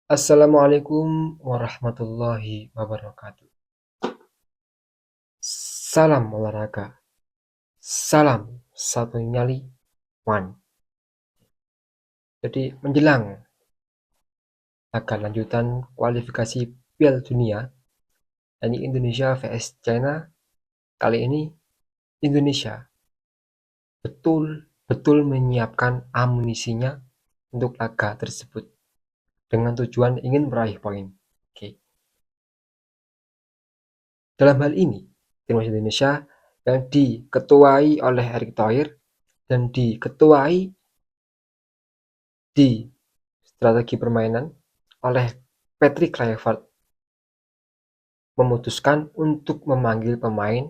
Assalamualaikum warahmatullahi wabarakatuh. Salam olahraga, salam satu nyali, one. Jadi menjelang laga lanjutan kualifikasi Piala Dunia, ini Indonesia vs China, kali ini Indonesia betul-betul menyiapkan amunisinya untuk laga tersebut dengan tujuan ingin meraih poin. Oke. Dalam hal ini, timnas Indonesia yang diketuai oleh Erick Thohir dan diketuai di strategi permainan oleh Patrick Kluivert memutuskan untuk memanggil pemain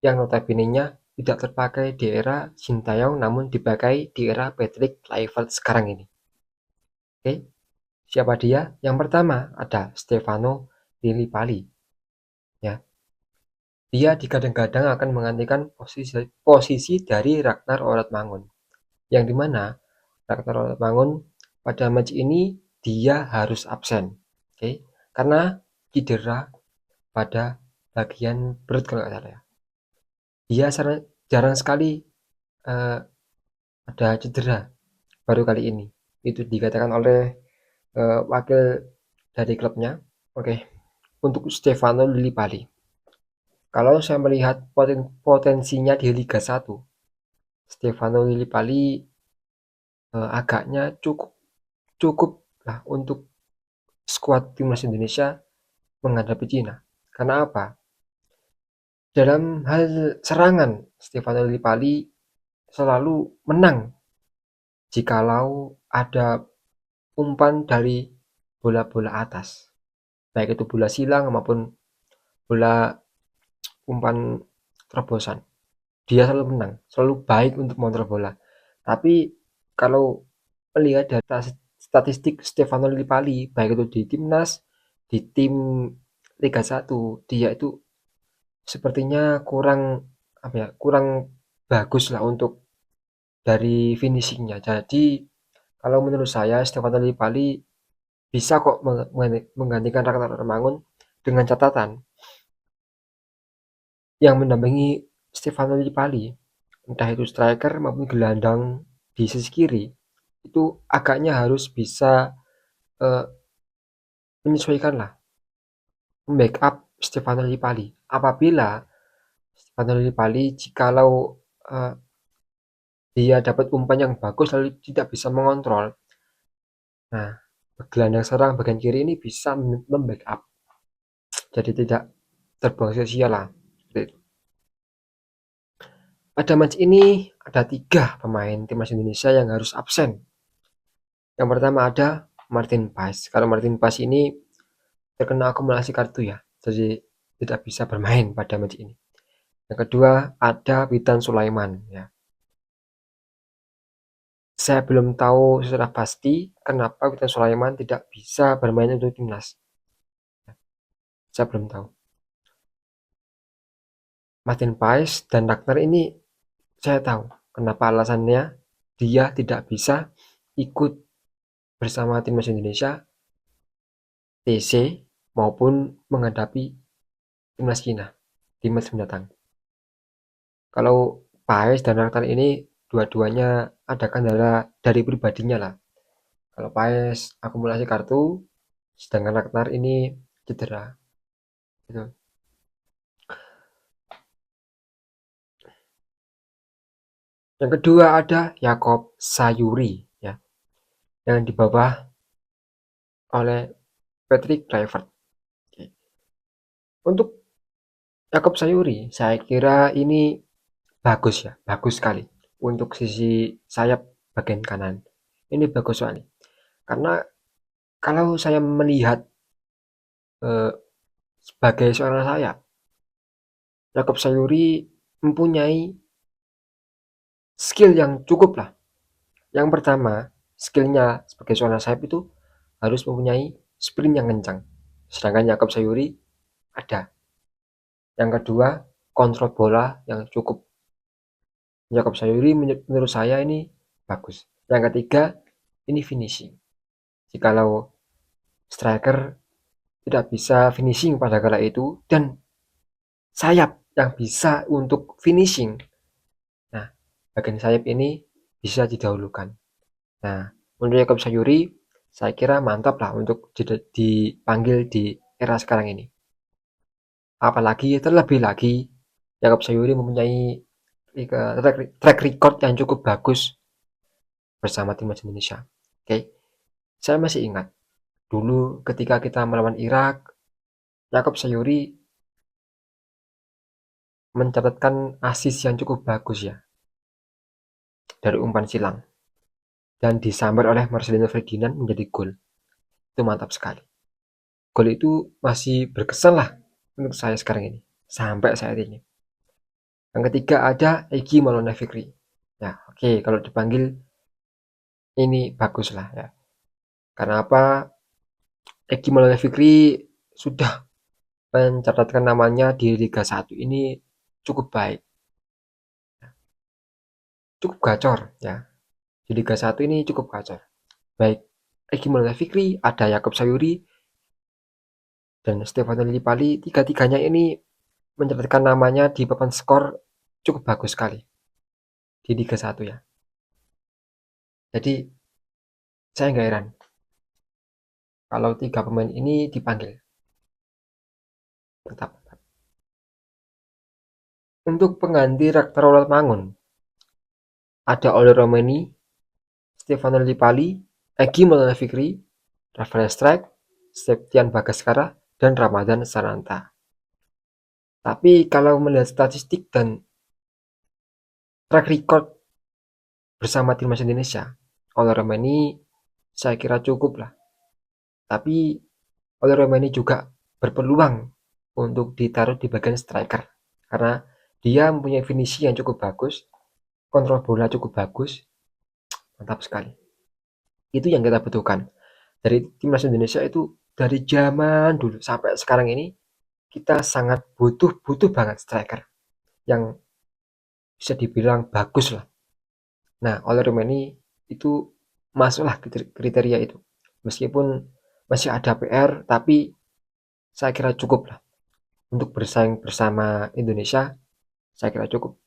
yang notabene-nya tidak terpakai di era Sintayong namun dipakai di era Patrick Kluivert sekarang ini. Oke, siapa dia? Yang pertama ada Stefano Lillipali. Ya, dia digadang-gadang akan menggantikan posisi dari Ragnar Oratmangun. Yang dimana Ragnar Oratmangun pada match ini dia harus absen. Oke, karena cedera pada bagian perut kalau nggak salah ya. Dia jarang sekali uh, ada cedera baru kali ini. Itu dikatakan oleh wakil dari klubnya. Oke, untuk Stefano Lillipali. Kalau saya melihat potensinya di Liga 1, Stefano Lillipali agaknya cukup cukup lah untuk skuad timnas Indonesia menghadapi Cina. Karena apa? Dalam hal serangan, Stefano Lillipali selalu menang jikalau ada umpan dari bola-bola atas, baik itu bola silang maupun bola umpan terobosan. Dia selalu menang, selalu baik untuk mengontrol bola. Tapi kalau melihat data statistik Stefano Lillipali, baik itu di timnas, di tim Liga 1, dia itu sepertinya kurang apa ya, kurang bagus lah untuk dari finishingnya. Jadi kalau menurut saya Stefano Lillipali bisa kok menggantikan Ragnar Ramangun dengan catatan yang mendampingi Stefano Lillipali, entah itu striker maupun gelandang di sisi kiri, itu agaknya harus bisa uh, menyesuaikan lah, membackup Stefano Lillipali. Apabila Stefano Lillipali jikalau uh, dia dapat umpan yang bagus lalu tidak bisa mengontrol, nah gelandang serang bagian kiri ini bisa membackup, jadi tidak terbuang sia-sia lah. Pada match ini ada 3 pemain timnas Indonesia yang harus absen. Yang pertama ada Martin Paes. Kalau Martin Paes ini terkena akumulasi kartu ya, jadi tidak bisa bermain pada match ini. Yang kedua ada Witan Sulaiman ya. Saya belum tahu secara pasti kenapa Witan Sulaiman tidak bisa bermain untuk timnas. Saya belum tahu. Martin Paes dan Ragnar ini saya tahu kenapa alasannya dia tidak bisa ikut bersama timnas Indonesia TC maupun menghadapi timnas Cina di match mendatang. Kalau Paes dan Ragnar ini dua-duanya ada kendala dari pribadinya lah. Kalau Paes akumulasi kartu, sedangkan Ragnar ini cedera. Gitu. Yang kedua ada Yakob Sayuri ya, yang di bawah oleh Patrick Kluivert. Untuk Yakob Sayuri, saya kira ini bagus ya, bagus sekali untuk sisi sayap bagian kanan. Ini bagus sekali. Karena kalau saya melihat eh, sebagai seorang sayap, Yakob Sayuri mempunyai skill yang cukup lah. Yang pertama, skillnya sebagai seorang sayap itu harus mempunyai sprint yang kencang. Sedangkan Yakob Sayuri ada. Yang kedua, kontrol bola yang cukup. Yakob Sayuri menurut saya ini bagus. Yang ketiga, ini finishing. Jikalau striker tidak bisa finishing pada kala itu, dan sayap yang bisa untuk finishing. Nah, bagian sayap ini bisa didahulukan. Nah, menurut Yakob Sayuri, saya kira mantap lah untuk dipanggil di era sekarang ini. Apalagi terlebih lagi Yakob Sayuri mempunyai track record yang cukup bagus bersama timnas Indonesia. Oke, saya masih ingat dulu ketika kita melawan Irak, Yakob Sayuri mencatatkan assist yang cukup bagus ya dari umpan silang dan disambar oleh Marcelino Ferdinand menjadi gol. Itu mantap sekali. Gol itu masih berkesan lah untuk saya sekarang ini sampai saat ini. Yang ketiga ada Egy Maulana Fikri. Ya, oke, kalau dipanggil ini bagus lah ya. Karena apa? Egy Maulana Fikri sudah mencatatkan namanya di Liga 1 ini cukup baik, cukup gacor ya. Di Liga 1 ini cukup gacor. Baik Egy Maulana Fikri, ada Yakob Sayuri, dan Stefano Lillipali, tiga-tiganya ini mencatatkan namanya di papan skor cukup bagus sekali di Liga 1 ya. Jadi saya nggak heran kalau tiga pemain ini dipanggil. Tetap. Untuk pengganti Rektor Mangun, ada Oli Romeni, Stefano Lillipali, Egy Maulana Fikri, Rafael Strike, Septian Bagaskara, dan Ramadan Sananta. Tapi kalau melihat statistik dan track record bersama timnas Indonesia, Oli Romeni saya kira cukup lah. Tapi Oli Romeni juga berpeluang untuk ditaruh di bagian striker karena dia mempunyai finishing yang cukup bagus, kontrol bola cukup bagus, mantap sekali. Itu yang kita butuhkan dari timnas Indonesia. Itu dari zaman dulu sampai sekarang ini kita sangat butuh banget striker yang bisa dibilang bagus lah. Nah, oleh Romani itu masuklah kriteria itu. Meskipun masih ada PR, tapi saya kira cukup lah untuk bersaing bersama Indonesia. Saya kira cukup.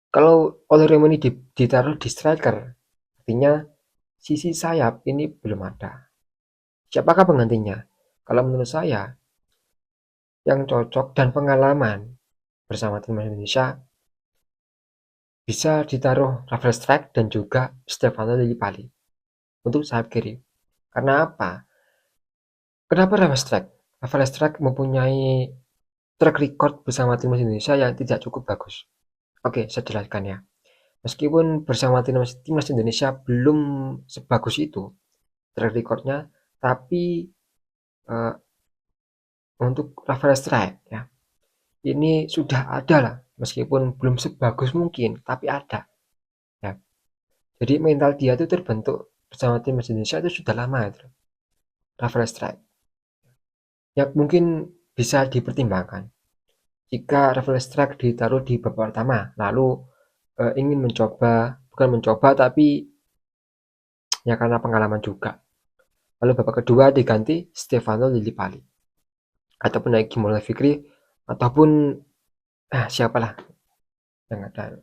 Kalau oleh Romani ditaruh di striker, artinya sisi sayap ini belum ada. Siapakah penggantinya? Kalau menurut saya, yang cocok dan pengalaman bersama timnas Indonesia bisa ditaruh Rafael Strike dan juga Stefano Lillipali untuk sayap kiri. Karena apa? Kenapa Rafael Strike? Rafael Strike mempunyai track record bersama timnas Indonesia yang tidak cukup bagus. Oke, saya jelaskan ya. Meskipun bersama timnas Indonesia belum sebagus itu track recordnya, tapi uh, untuk Rafael Strike ya, ini sudah ada lah, meskipun belum sebagus mungkin, tapi ada ya. Jadi mental dia itu terbentuk bersama timnas Indonesia itu sudah lama itu, Rafael Strike. Ya mungkin bisa dipertimbangkan jika Rafael Strike ditaruh di babak pertama, lalu ingin mencoba, bukan mencoba tapi ya karena pengalaman juga. Lalu babak kedua diganti Stefano Lillipali ataupun Egy Maulana Fikri ataupun siapalah yang ada.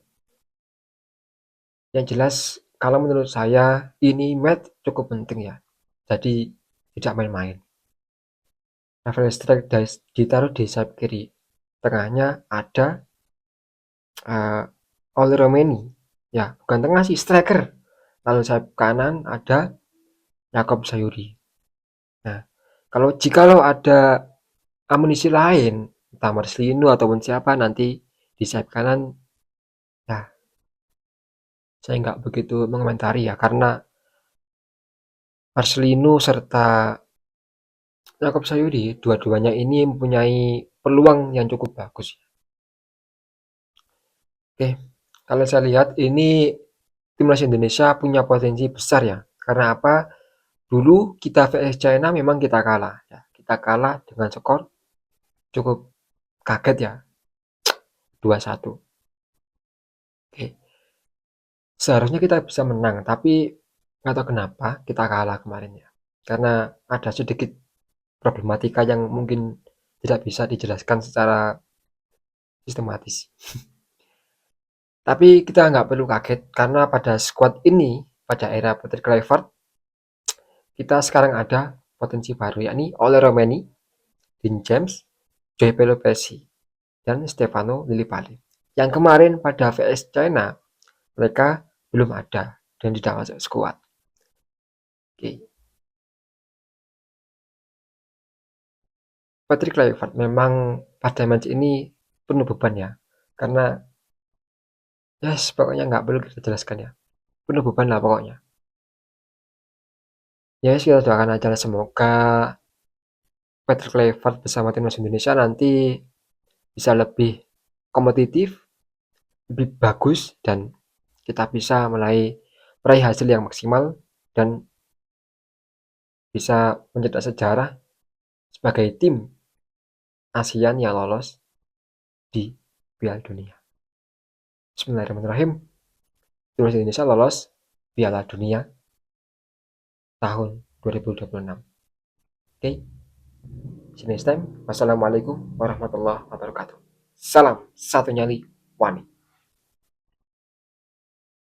Yang jelas kalau menurut saya ini match cukup penting ya. Jadi tidak main-main. Rafael Strike ditaruh di sayap kiri. Tengahnya ada Oli Romeni. Ya, bukan tengah sih, striker. Lalu sayap kanan ada Yakob Sayuri. Nah, jikalau ada amunisi lain, entah Marcelino ataupun siapa nanti di sayap kanan, ya saya nggak begitu mengomentari ya, karena Marcelino serta Yakob Sayuri dua-duanya ini mempunyai peluang yang cukup bagus. Oke, kalau saya lihat ini timnas Indonesia punya potensi besar ya. Karena apa? Dulu kita vs China memang kita kalah ya. Kita kalah dengan skor cukup kaget ya, 2-1. Oke. Seharusnya kita bisa menang, tapi nggak tahu kenapa kita kalah kemarin ya. karena ada sedikit problematika yang mungkin tidak bisa dijelaskan secara sistematis. Tapi kita nggak perlu kaget karena pada squad ini, pada era Patrick Kluivert, kita sekarang ada potensi baru, yakni Ole Romeni, Dean James, Joy Pelopessi, dan Stefano Lillipali. Yang kemarin pada VS China, mereka belum ada dan tidak masuk squad. Oke. Patrick Kluivert memang pada match ini penuh beban ya, karena yes, pokoknya nggak perlu kita jelaskan ya, penuh beban lah pokoknya. Ya yes, kita doakan aja lah, semoga Patrick Kluivert bersama timnas Indonesia nanti bisa lebih kompetitif, lebih bagus, dan kita bisa meraih hasil yang maksimal dan bisa mencetak sejarah sebagai tim ASEAN yang lolos di Piala Dunia. Bismillahirrahmanirrahim. Timnas Indonesia lolos Piala Dunia tahun 2026. Oke, okay? See you next time. Wassalamualaikum warahmatullahi wabarakatuh. Salam satu nyali Wani.